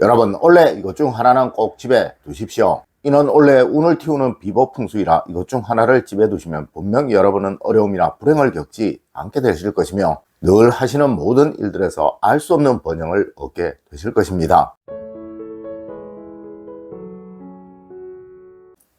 여러분, 원래 이것 중 하나는 꼭 집에 두십시오. 이는 원래 운을 틔우는 비법풍수이라 이것 중 하나를 집에 두시면 분명 여러분은 어려움이나 불행을 겪지 않게 되실 것이며 늘 하시는 모든 일들에서 알 수 없는 번영을 얻게 되실 것입니다.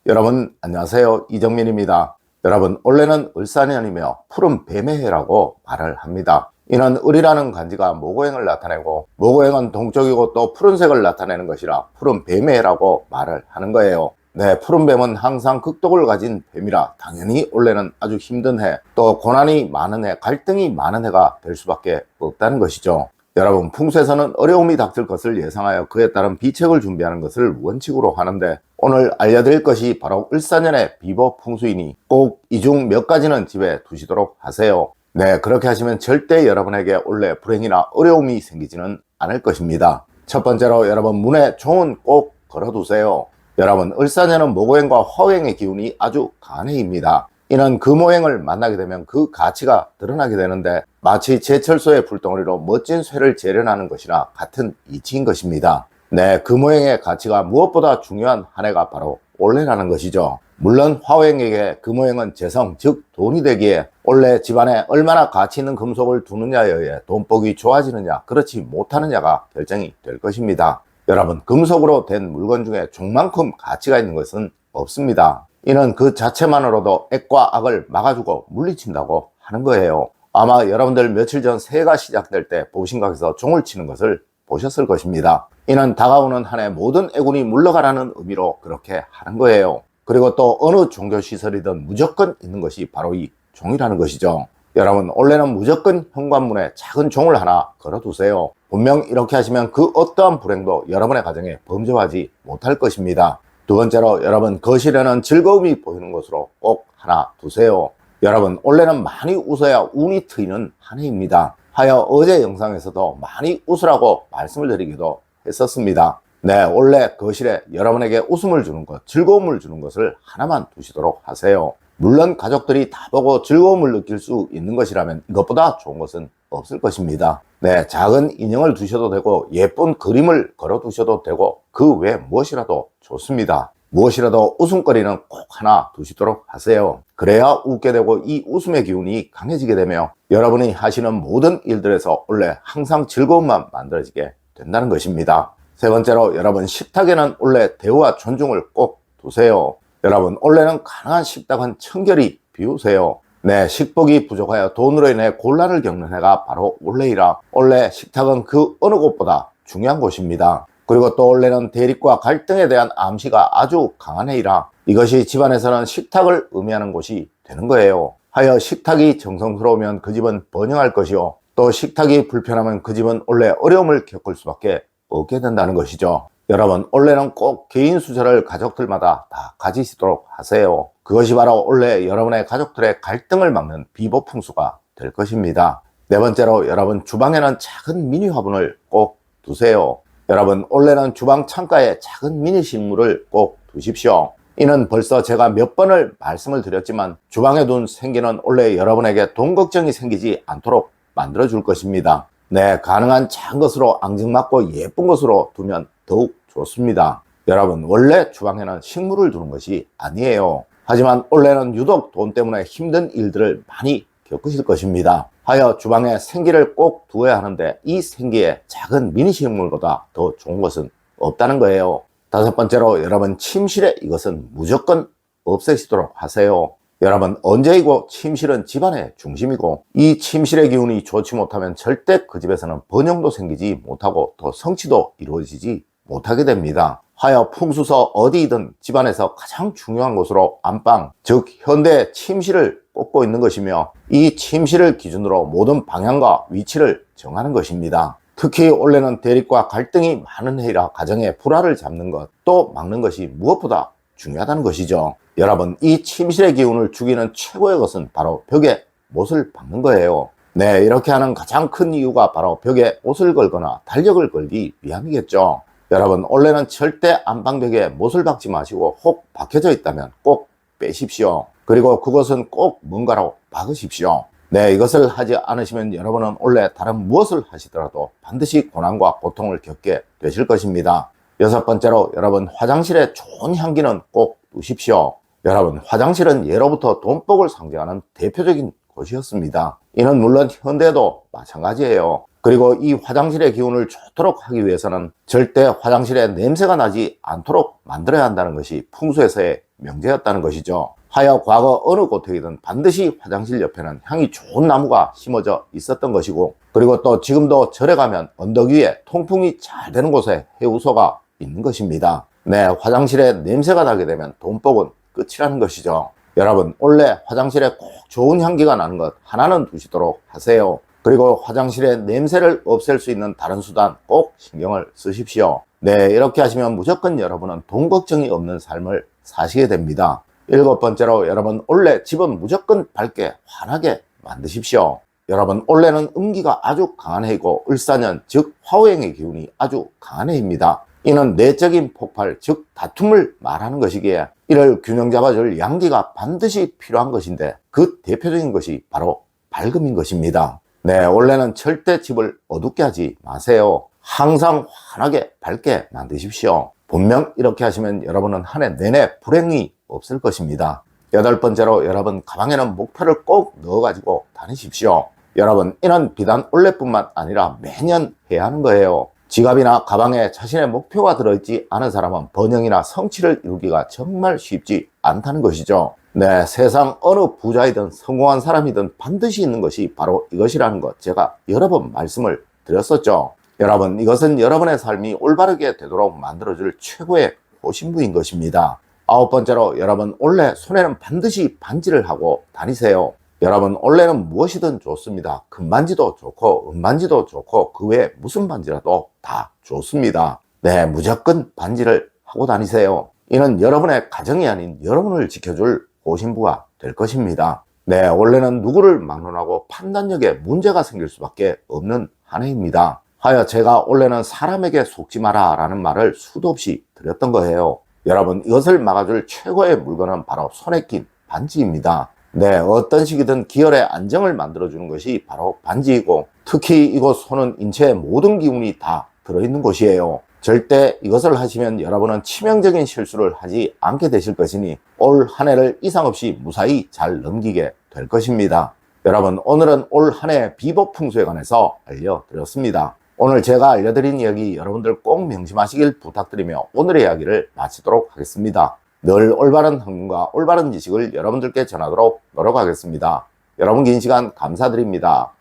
여러분 안녕하세요, 이정민입니다. 여러분, 원래는 을사년이며 푸른 뱀의 해라고 말을 합니다. 이는 을이라는 간지가 모고행을 나타내고 모고행은 동쪽이고 또 푸른색을 나타내는 것이라 푸른 뱀의 해라고 말을 하는 거예요. 네, 푸른 뱀은 항상 극독을 가진 뱀이라 당연히 원래는 아주 힘든 해, 또 고난이 많은 해, 갈등이 많은 해가 될 수밖에 없다는 것이죠. 여러분, 풍수에서는 어려움이 닥칠 것을 예상하여 그에 따른 비책을 준비하는 것을 원칙으로 하는데, 오늘 알려드릴 것이 바로 을사년의 비법 풍수이니 꼭 이 중 몇 가지는 집에 두시도록 하세요. 네, 그렇게 하시면 절대 여러분에게 원래 불행이나 어려움이 생기지는 않을 것입니다. 첫 번째로 여러분, 문에 종은 꼭 걸어두세요. 여러분, 을사년은 모고행과 화오행의 기운이 아주 강한 해입니다. 이는 금오행을 만나게 되면 그 가치가 드러나게 되는데 마치 제철소의 불덩어리로 멋진 쇠를 재련하는 것이나 같은 이치인 것입니다. 네, 금오행의 가치가 무엇보다 중요한 한 해가 바로 올해라는 것이죠. 물론 화오행에게 금오행은 재성, 즉 돈이 되기에 원래 집안에 얼마나 가치 있는 금속을 두느냐에 의해 돈복이 좋아지느냐 그렇지 못하느냐가 결정이 될 것입니다. 여러분, 금속으로 된 물건 중에 종만큼 가치가 있는 것은 없습니다. 이는 그 자체만으로도 액과 악을 막아주고 물리친다고 하는 거예요. 아마 여러분들 며칠 전 새해가 시작될 때 보신각에서 종을 치는 것을 보셨을 것입니다. 이는 다가오는 한 해 모든 애군이 물러가라는 의미로 그렇게 하는 거예요. 그리고 또 어느 종교시설이든 무조건 있는 것이 바로 이 종이라는 것이죠. 여러분, 원래는 무조건 현관문에 작은 종을 하나 걸어두세요. 분명 이렇게 하시면 그 어떠한 불행도 여러분의 가정에 범죄하지 못할 것입니다. 두 번째로 여러분, 거실에는 즐거움이 보이는 곳으로 꼭 하나 두세요. 여러분, 원래는 많이 웃어야 운이 트이는 한 해입니다. 하여 어제 영상에서도 많이 웃으라고 말씀을 드리기도 했었습니다. 네, 원래 거실에 여러분에게 웃음을 주는 것, 즐거움을 주는 것을 하나만 두시도록 하세요. 물론 가족들이 다 보고 즐거움을 느낄 수 있는 것이라면 이것보다 좋은 것은 없을 것입니다. 네, 작은 인형을 두셔도 되고 예쁜 그림을 걸어 두셔도 되고 그 외 무엇이라도 좋습니다. 무엇이라도 웃음거리는 꼭 하나 두시도록 하세요. 그래야 웃게 되고 이 웃음의 기운이 강해지게 되며 여러분이 하시는 모든 일들에서 원래 항상 즐거움만 만들어지게 된다는 것입니다. 세 번째로 여러분, 식탁에는 원래 대우와 존중을 꼭 두세요. 여러분, 원래는 가능한 식탁은 청결히 비우세요. 네, 식복이 부족하여 돈으로 인해 곤란을 겪는 해가 바로 올해이라 원래 식탁은 그 어느 곳보다 중요한 곳입니다. 그리고 또 원래는 대립과 갈등에 대한 암시가 아주 강한 해이라 이것이 집안에서는 식탁을 의미하는 곳이 되는 거예요. 하여 식탁이 정성스러우면 그 집은 번영할 것이요, 또 식탁이 불편하면 그 집은 원래 어려움을 겪을 수밖에 없게 된다는 것이죠. 여러분, 원래는 꼭 개인 수저를 가족들마다 다 가지시도록 하세요. 그것이 바로 원래 여러분의 가족들의 갈등을 막는 비법풍수가 될 것입니다. 네 번째로 여러분, 주방에는 작은 미니 화분을 꼭 두세요. 여러분, 원래는 주방 창가에 작은 미니 식물을 꼭 두십시오. 이는 벌써 제가 몇 번을 말씀을 드렸지만 주방에 둔 생기는 원래 여러분에게 돈 걱정이 생기지 않도록 만들어 줄 것입니다. 네, 가능한 작은 것으로 앙증맞고 예쁜 것으로 두면 더욱 좋습니다. 여러분, 원래 주방에는 식물을 두는 것이 아니에요. 하지만 원래는 유독 돈 때문에 힘든 일들을 많이 겪으실 것입니다. 하여 주방에 생기를 꼭 두어야 하는데 이 생기에 작은 미니 식물보다 더 좋은 것은 없다는 거예요. 다섯 번째로 여러분, 침실에 이것은 무조건 없애시도록 하세요. 여러분, 언제이고 침실은 집안의 중심이고 이 침실의 기운이 좋지 못하면 절대 그 집에서는 번영도 생기지 못하고 또 성취도 이루어지지 못하게 됩니다. 하여 풍수서 어디이든 집안에서 가장 중요한 곳으로 안방, 즉 현대 침실을 꼽고 있는 것이며 이 침실을 기준으로 모든 방향과 위치를 정하는 것입니다. 특히 원래는 대립과 갈등이 많은 해이라 가정의 불화를 잡는 것, 또 막는 것이 무엇보다 중요하다는 것이죠. 여러분, 이 침실의 기운을 죽이는 최고의 것은 바로 벽에 못을 박는 거예요. 네, 이렇게 하는 가장 큰 이유가 바로 벽에 옷을 걸거나 달력을 걸기 위함이겠죠. 여러분, 원래는 절대 안방벽에 못을 박지 마시고 혹 박혀져 있다면 꼭 빼십시오. 그리고 그것은 꼭 뭔가로 막으십시오. 네, 이것을 하지 않으시면 여러분은 원래 다른 무엇을 하시더라도 반드시 고난과 고통을 겪게 되실 것입니다. 여섯 번째로, 여러분 화장실에 좋은 향기는 꼭 두십시오. 여러분, 화장실은 예로부터 돈복을 상징하는 대표적인 곳이었습니다. 이는 물론 현대도 마찬가지예요. 그리고 이 화장실의 기운을 좋도록 하기 위해서는 절대 화장실에 냄새가 나지 않도록 만들어야 한다는 것이 풍수에서의 명제였다는 것이죠. 하여 과거 어느 고택이든 반드시 화장실 옆에는 향이 좋은 나무가 심어져 있었던 것이고, 그리고 또 지금도 절에 가면 언덕 위에 통풍이 잘 되는 곳에 해우소가 있는 것입니다. 네, 화장실에 냄새가 나게 되면 돈복은 끝이라는 것이죠. 여러분, 원래 화장실에 꼭 좋은 향기가 나는 것 하나는 두시도록 하세요. 그리고 화장실에 냄새를 없앨 수 있는 다른 수단 꼭 신경을 쓰십시오. 네, 이렇게 하시면 무조건 여러분은 돈 걱정이 없는 삶을 사시게 됩니다. 일곱 번째로, 여러분 원래 집은 무조건 밝게 환하게 만드십시오. 여러분, 원래는 음기가 아주 강한 해이고 을사년 즉 화오행의 기운이 아주 강한 해입니다. 이는 내적인 폭발 즉 다툼을 말하는 것이기에 이를 균형 잡아줄 양기가 반드시 필요한 것인데, 그 대표적인 것이 바로 밝음인 것입니다. 네, 원래는 절대 집을 어둡게 하지 마세요. 항상 환하게 밝게 만드십시오. 분명 이렇게 하시면 여러분은 한 해 내내 불행이 없을 것입니다. 여덟 번째로, 여러분 가방에는 목표를 꼭 넣어가지고 다니십시오. 여러분, 이는 비단 올해뿐만 아니라 매년 해야 하는 거예요. 지갑이나 가방에 자신의 목표가 들어있지 않은 사람은 번영이나 성취를 이루기가 정말 쉽지 않다는 것이죠. 네, 세상 어느 부자이든 성공한 사람이든 반드시 있는 것이 바로 이것이라는 것, 제가 여러 번 말씀을 드렸었죠. 여러분, 이것은 여러분의 삶이 올바르게 되도록 만들어줄 최고의 호신부인 것입니다. 아홉 번째로, 여러분 원래 손에는 반드시 반지를 하고 다니세요. 여러분, 원래는 무엇이든 좋습니다. 금반지도 좋고 은반지도 좋고 그 외에 무슨 반지라도 다 좋습니다. 네, 무조건 반지를 하고 다니세요. 이는 여러분의 가정이 아닌 여러분을 지켜줄 호신부가 될 것입니다. 네, 원래는 누구를 막론하고 판단력에 문제가 생길 수밖에 없는 한 해입니다. 하여 제가 원래는 사람에게 속지 마라 라는 말을 수도 없이 드렸던 거예요. 여러분, 이것을 막아줄 최고의 물건은 바로 손에 낀 반지입니다. 네, 어떤 시기든 기혈의 안정을 만들어주는 것이 바로 반지이고, 특히 이곳 손은 인체의 모든 기운이 다 들어있는 곳이에요. 절대 이것을 하시면 여러분은 치명적인 실수를 하지 않게 되실 것이니 올 한 해를 이상 없이 무사히 잘 넘기게 될 것입니다. 여러분, 오늘은 올 한 해 비법 풍수에 관해서 알려드렸습니다. 오늘 제가 알려드린 이야기 여러분들 꼭 명심하시길 부탁드리며 오늘의 이야기를 마치도록 하겠습니다. 늘 올바른 학문과 올바른 지식을 여러분들께 전하도록 노력하겠습니다. 여러분 긴 시간 감사드립니다.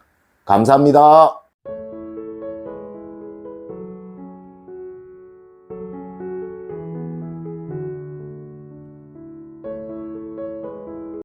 감사합니다.